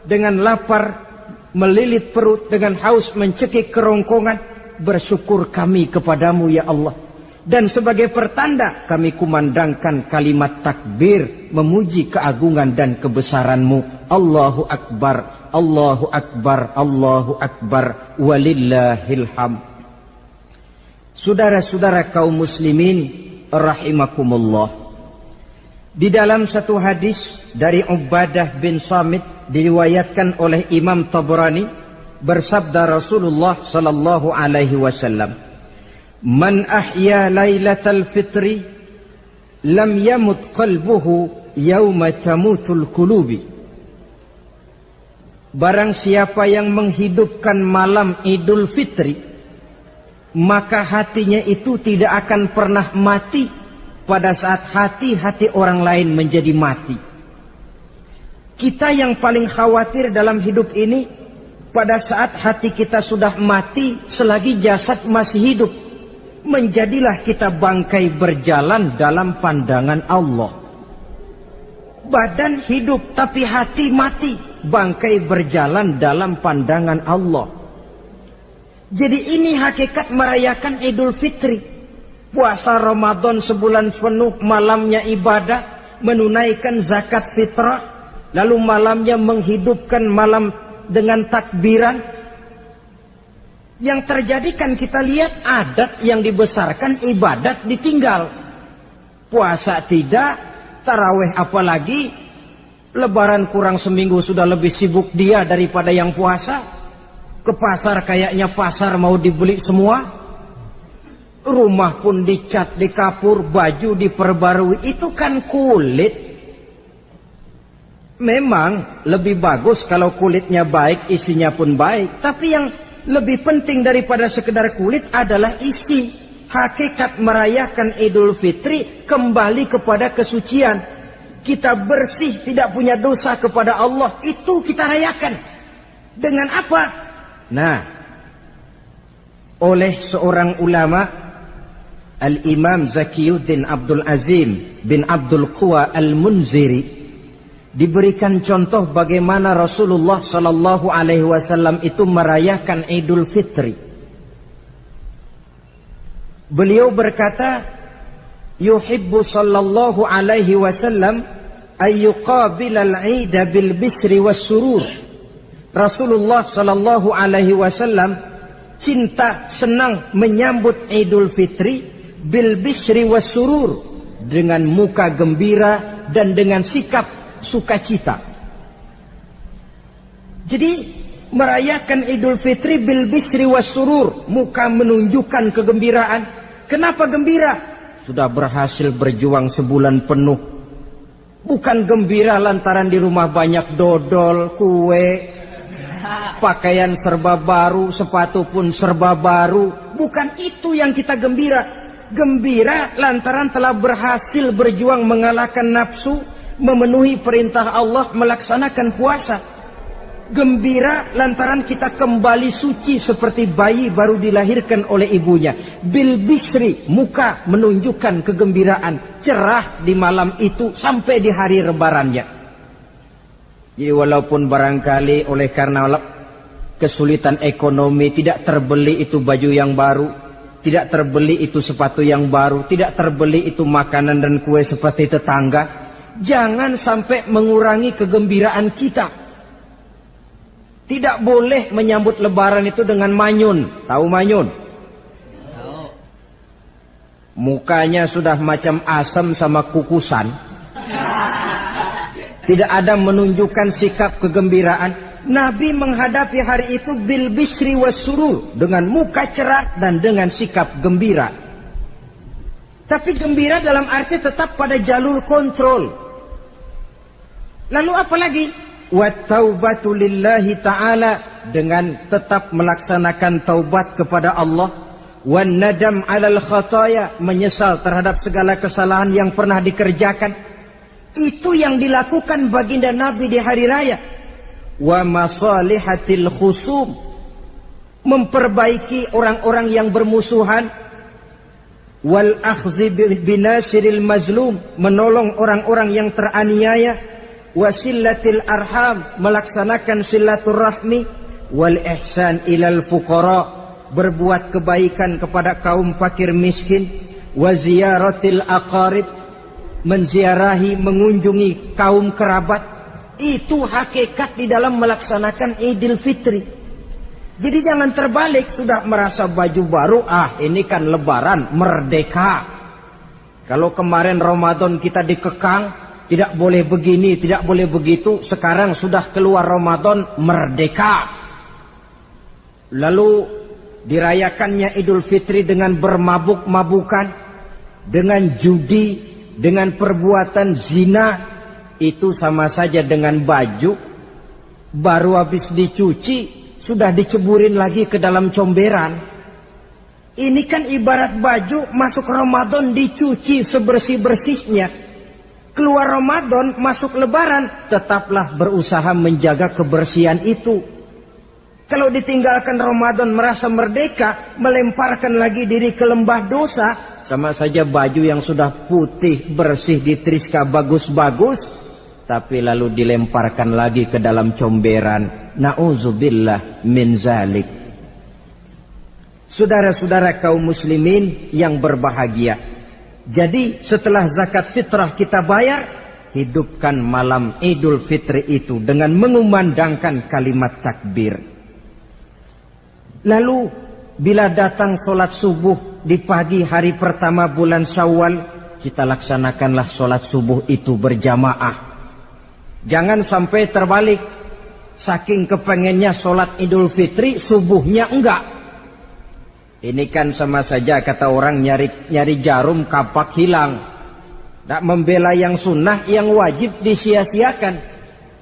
Dengan lapar, melilit perut. Dengan haus, mencekik kerongkongan. Bersyukur kami kepadamu ya Allah. Dan sebagai pertanda, kami kumandangkan kalimat takbir, memuji keagungan dan kebesaranmu. Allahu Akbar, Allahu Akbar, Allahu Akbar, walillahil hamd. Saudara-saudara kaum muslimin rahimakumullah. Di dalam satu hadis dari Ubadah bin Samit diriwayatkan oleh Imam Tabrani, bersabda Rasulullah sallallahu alaihi wasallam, "Man ahya lailatal fitri lam yamut qalbuhu yauma tamutul qulubi." Barang siapa yang menghidupkan malam Idul Fitri, maka hatinya itu tidak akan pernah mati pada saat hati-hati orang lain menjadi mati. Kita yang paling khawatir dalam hidup ini, pada saat hati kita sudah mati selagi jasad masih hidup, menjadilah kita bangkai berjalan dalam pandangan Allah. Badan hidup tapi hati mati, bangkai berjalan dalam pandangan Allah. Jadi ini hakikat merayakan Idul Fitri. Puasa Ramadan sebulan penuh, malamnya ibadah, menunaikan zakat fitrah, lalu malamnya menghidupkan malam dengan takbiran. Yang terjadi kan kita lihat adat yang dibesarkan, ibadat ditinggal. Puasa tidak, tarawih apalagi, lebaran kurang seminggu sudah lebih sibuk dia daripada yang puasa. Ke pasar kayaknya pasar mau dibeli semua. Rumah pun dicat, dikapur, baju diperbarui. Itu kan kulit. Memang lebih bagus kalau kulitnya baik, isinya pun baik. Tapi yang lebih penting daripada sekedar kulit adalah isi. Hakikat merayakan Idul Fitri kembali kepada kesucian. Kita bersih, tidak punya dosa kepada Allah. Itu kita rayakan. Dengan apa? Nah, oleh seorang ulama, Al-Imam Zakiyuddin Abdul Azim bin Abdul Quwa Al-Munziri, diberikan contoh bagaimana Rasulullah sallallahu alaihi wasallam itu merayakan Idul Fitri. Beliau berkata, yuhibbu sallallahu alaihi wasallam ayyuqabilal 'ida bil bisri was surur. Rasulullah sallallahu alaihi wasallam cinta, senang menyambut Idul Fitri bil bisri was surur, dengan muka gembira dan dengan sikap sukacita. Jadi merayakan Idul Fitri bil bisri was surur, muka menunjukkan kegembiraan. Kenapa gembira? Sudah berhasil berjuang sebulan penuh. Bukan gembira lantaran di rumah banyak dodol, kue, pakaian serba baru, sepatu pun serba baru. Bukan itu yang kita gembira. Gembira lantaran telah berhasil berjuang mengalahkan nafsu, memenuhi perintah Allah, melaksanakan puasa. Gembira lantaran kita kembali suci seperti bayi baru dilahirkan oleh ibunya. Bil bisri, muka menunjukkan kegembiraan, cerah di malam itu sampai di hari lebarannya. Jadi walaupun barangkali oleh karena kesulitan ekonomi tidak terbeli itu baju yang baru, tidak terbeli itu sepatu yang baru, tidak terbeli itu makanan dan kue seperti tetangga, jangan sampai mengurangi kegembiraan kita. Tidak boleh menyambut lebaran itu dengan manyun. Tahu manyun? Tahu. Mukanya sudah macam asam sama kukusan. Tidak ada menunjukkan sikap kegembiraan. Nabi menghadapi hari itu bil bisri was surur, dengan muka cerah dan dengan sikap gembira. Tapi gembira dalam arti tetap pada jalur kontrol. Lalu apa lagi? Wa taubatu lillahi ta'ala, dengan tetap melaksanakan taubat kepada Allah. Wan nadam alal khataya, menyesal terhadap segala kesalahan yang pernah dikerjakan. Itu yang dilakukan baginda Nabi di hari raya. Wa masalihatil khusum, memperbaiki orang-orang yang bermusuhan. Wal akhzi binasiril mazlum, menolong orang-orang yang teraniaya. Wasillatil arham, melaksanakan silaturahmi. Wal ihsan ilal fuqara, berbuat kebaikan kepada kaum fakir miskin. Wa ziyaratil aqarib, menziarahi, mengunjungi kaum kerabat. Itu hakikat di dalam melaksanakan Idul Fitri. Jadi jangan terbalik, sudah merasa baju baru, ini kan lebaran, merdeka. Kalau kemarin Ramadan kita dikekang, tidak boleh begini, tidak boleh begitu. Sekarang sudah keluar Ramadan, merdeka. Lalu dirayakannya Idul Fitri dengan bermabuk-mabukan, dengan judi, dengan perbuatan zina. Itu sama saja dengan baju baru habis dicuci, sudah diceburin lagi ke dalam comberan. Ini kan ibarat baju masuk Ramadan dicuci sebersih-bersihnya. Keluar Ramadan, masuk lebaran, tetaplah berusaha menjaga kebersihan itu. Kalau ditinggalkan Ramadan merasa merdeka, melemparkan lagi diri ke lembah dosa, sama saja baju yang sudah putih, bersih, ditriska bagus-bagus, tapi lalu dilemparkan lagi ke dalam comberan. Na'udzubillah min zalik. Saudara-saudara kaum muslimin yang berbahagia, jadi setelah zakat fitrah kita bayar, hidupkan malam Idul Fitri itu dengan mengumandangkan kalimat takbir. Lalu bila datang sholat subuh di pagi hari pertama bulan Syawal, kita laksanakanlah sholat subuh itu berjamaah. Jangan sampai terbalik, saking kepengennya sholat Idul Fitri, subuhnya enggak. Ini kan sama saja kata orang nyari jarum kapak hilang. Tak membela yang sunnah, yang wajib disia-siakan.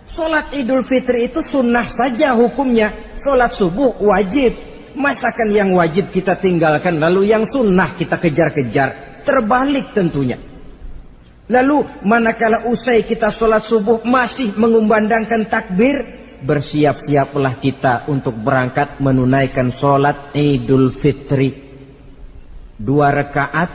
Sholat Idul Fitri itu sunnah saja hukumnya. Sholat subuh wajib. Masakan yang wajib kita tinggalkan, lalu yang sunnah kita kejar-kejar. Terbalik tentunya. Lalu manakala usai kita sholat subuh masih mengumandangkan takbir, bersiap-siaplah kita untuk berangkat menunaikan sholat Idul Fitri. 2 rakaat,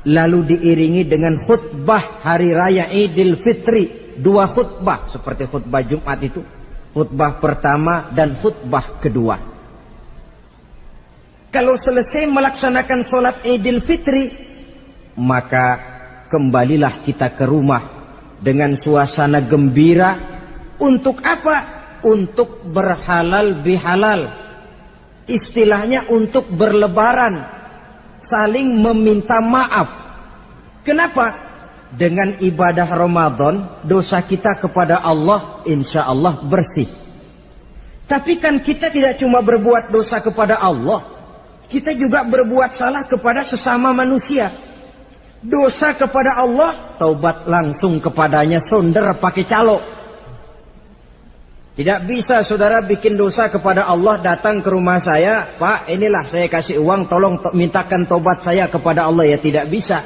lalu diiringi dengan khutbah hari raya Idul Fitri. 2 khutbah, seperti khutbah Jumat itu. Khutbah pertama dan khutbah kedua. Kalau selesai melaksanakan sholat Idul Fitri, maka kembalilah kita ke rumah dengan suasana gembira. Untuk apa? Untuk berhalal bihalal, istilahnya untuk berlebaran, saling meminta maaf. Kenapa? Dengan ibadah Ramadan, dosa kita kepada Allah insya Allah bersih. Tapi kan kita tidak cuma berbuat dosa kepada Allah, kita juga berbuat salah kepada sesama manusia. Dosa kepada Allah, taubat langsung kepadanya, sonder pakai calo. Tidak bisa saudara bikin dosa kepada Allah, datang ke rumah saya, Pak inilah saya kasih uang, tolong mintakan tobat saya kepada Allah. Ya tidak bisa.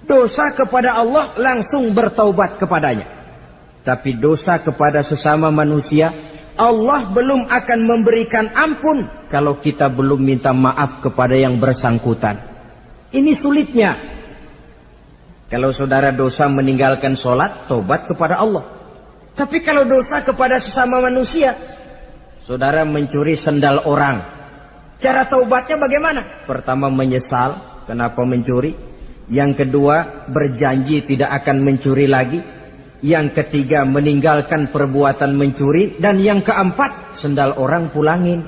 Dosa kepada Allah langsung bertaubat kepadanya. Tapi dosa kepada sesama manusia, Allah belum akan memberikan ampun kalau kita belum minta maaf kepada yang bersangkutan. Ini sulitnya. Kalau saudara dosa meninggalkan sholat, tobat kepada Allah. Tapi kalau dosa kepada sesama manusia, saudara mencuri sendal orang, cara taubatnya bagaimana? Pertama menyesal, kenapa mencuri? Yang kedua berjanji tidak akan mencuri lagi. Yang ketiga meninggalkan perbuatan mencuri. Dan yang keempat, sendal orang pulangin.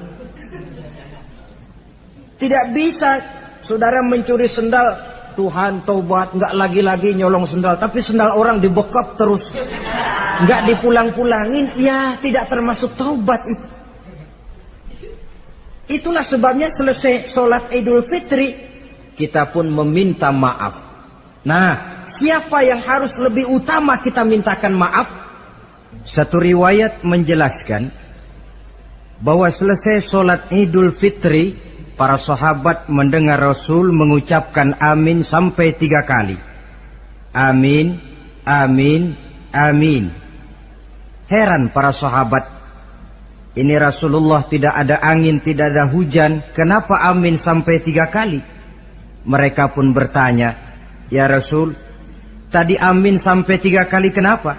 Tidak bisa saudara mencuri sendal, Tuhan taubat, nggak lagi-lagi nyolong sendal, tapi sendal orang dibekap terus, nggak dipulang-pulangin, ya tidak termasuk taubat itu. Itulah sebabnya selesai sholat Idul Fitri, kita pun meminta maaf. Nah, siapa yang harus lebih utama kita mintakan maaf? Satu riwayat menjelaskan bahwa selesai sholat Idul Fitri, para sahabat mendengar Rasul mengucapkan amin sampai 3 kali. Amin, amin, amin. Heran para sahabat. Ini Rasulullah tidak ada angin, tidak ada hujan. Kenapa amin sampai 3 kali? Mereka pun bertanya, ya Rasul, tadi amin sampai 3 kali kenapa?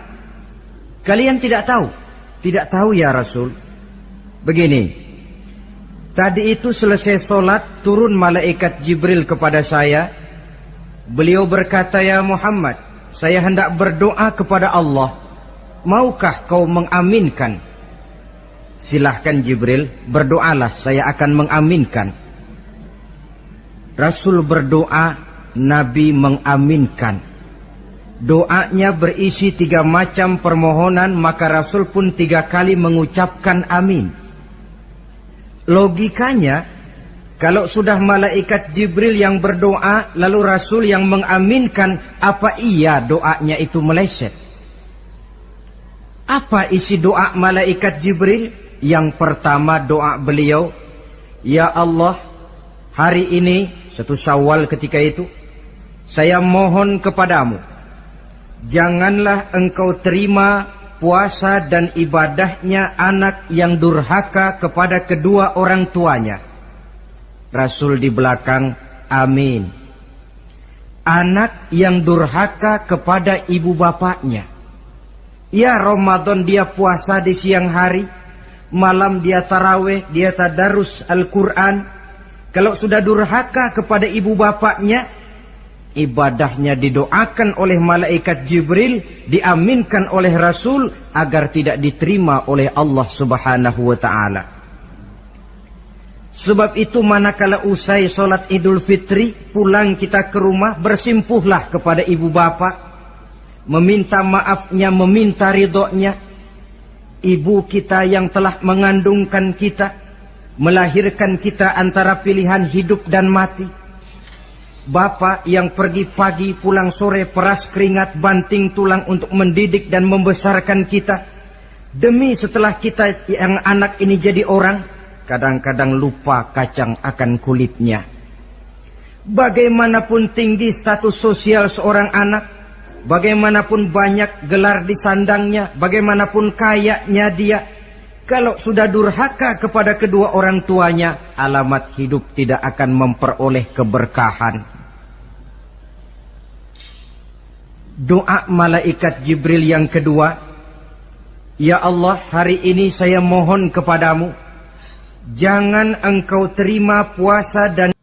Kalian tidak tahu? Tidak tahu ya Rasul. Begini, tadi itu selesai sholat, turun malaikat Jibril kepada saya. Beliau berkata, ya Muhammad, saya hendak berdoa kepada Allah. Maukah kau mengaminkan? Silahkan Jibril, berdoalah, saya akan mengaminkan. Rasul berdoa, Nabi mengaminkan. Doanya berisi 3 macam permohonan, maka Rasul pun 3 kali mengucapkan amin. Logikanya, kalau sudah malaikat Jibril yang berdoa, lalu Rasul yang mengaminkan, apa iya doanya itu meleset? Apa isi doa malaikat Jibril? Yang pertama doa beliau, ya Allah, hari ini 1 Syawal ketika itu, saya mohon kepadamu, janganlah engkau terima puasa dan ibadahnya anak yang durhaka kepada kedua orang tuanya. Rasul di belakang, amin. Anak yang durhaka kepada ibu bapaknya. Ya Ramadan dia puasa di siang hari, malam dia taraweh, dia tadarus Al-Quran. Kalau sudah durhaka kepada ibu bapaknya, ibadahnya didoakan oleh malaikat Jibril, diaminkan oleh Rasul agar tidak diterima oleh Allah Subhanahu wa ta'ala. Sebab itu manakala usai sholat Idul Fitri, pulang kita ke rumah, bersimpuhlah kepada ibu bapak, meminta maafnya, meminta ridhonya. Ibu kita yang telah mengandungkan kita, melahirkan kita antara pilihan hidup dan mati. Bapak yang pergi pagi pulang sore, peras keringat banting tulang untuk mendidik dan membesarkan kita. Demi setelah kita yang anak ini jadi orang, kadang-kadang lupa kacang akan kulitnya. Bagaimanapun tinggi status sosial seorang anak, bagaimanapun banyak gelar di sandangnya, bagaimanapun kayanya dia, kalau sudah durhaka kepada kedua orang tuanya, alamat hidup tidak akan memperoleh keberkahan. Doa malaikat Jibril yang kedua, ya Allah, hari ini saya mohon kepadamu, jangan engkau terima puasa dan